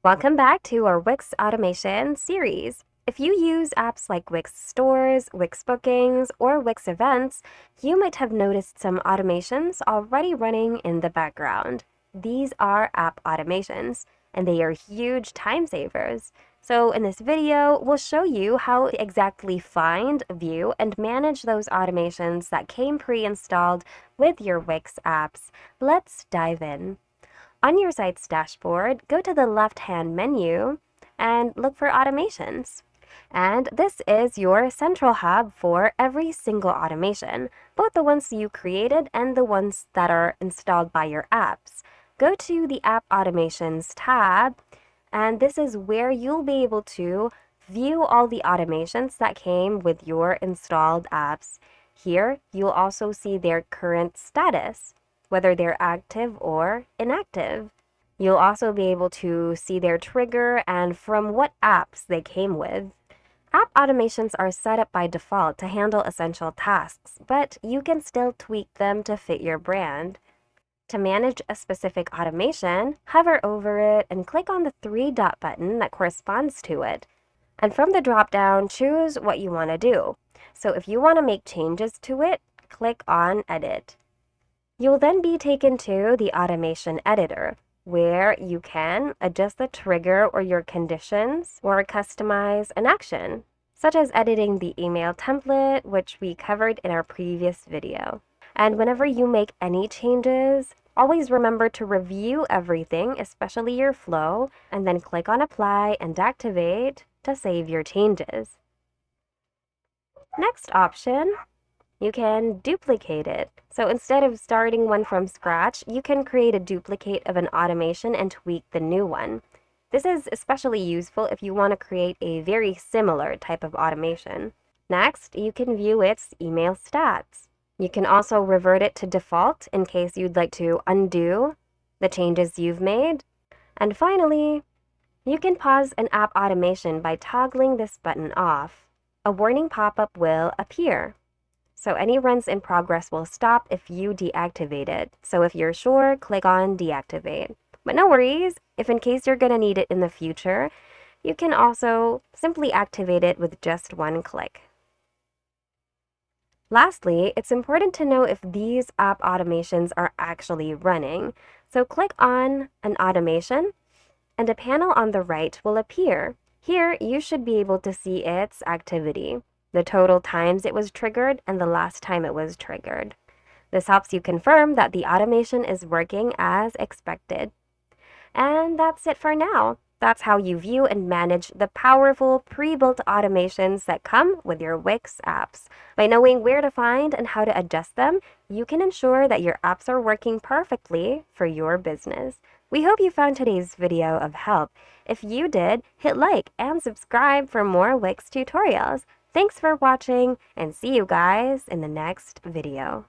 Welcome back to our Wix automation series. If you use apps like Wix Stores, Wix Bookings, or Wix Events, you might have noticed some automations already running in the background. These are app automations, and they are huge time savers. So in this video, we'll show you how to exactly find, view, and manage those automations that came pre-installed with your Wix apps. Let's dive in. On your site's dashboard, go to the left-hand menu and look for automations. And this is your central hub for every single automation, both the ones you created and the ones that are installed by your apps. Go to the App Automations tab, and this is where you'll be able to view all the automations that came with your installed apps. Here, you'll also see their current status, whether they're active or inactive. You'll also be able to see their trigger and from what apps they came with. App automations are set up by default to handle essential tasks, but you can still tweak them to fit your brand. To manage a specific automation, hover over it and click on the three-dot button that corresponds to it. And from the drop-down, choose what you want to do. So if you want to make changes to it, click on Edit. You'll then be taken to the Automation Editor, where you can adjust the trigger or your conditions or customize an action, such as editing the email template, which we covered in our previous video. And whenever you make any changes, always remember to review everything, especially your flow, and then click on Apply and Deactivate to save your changes. Next option, you can duplicate it. So instead of starting one from scratch, you can create a duplicate of an automation and tweak the new one. This is especially useful if you want to create a very similar type of automation. Next, you can view its email stats. You can also revert it to default in case you'd like to undo the changes you've made. And finally, you can pause an app automation by toggling this button off. A warning pop-up will appear. So any runs in progress will stop if you deactivate it. So if you're sure, click on deactivate. But no worries, if in case you're going to need it in the future, you can also simply activate it with just one click. Lastly, it's important to know if these app automations are actually running. So click on an automation, and a panel on the right will appear. Here, you should be able to see its activity, the total times it was triggered, and the last time it was triggered. This helps you confirm that the automation is working as expected. And that's it for now. That's how you view and manage the powerful pre-built automations that come with your Wix apps. By knowing where to find and how to adjust them, you can ensure that your apps are working perfectly for your business. We hope you found today's video of help. If you did, hit like and subscribe for more Wix tutorials. Thanks for watching, and see you guys in the next video.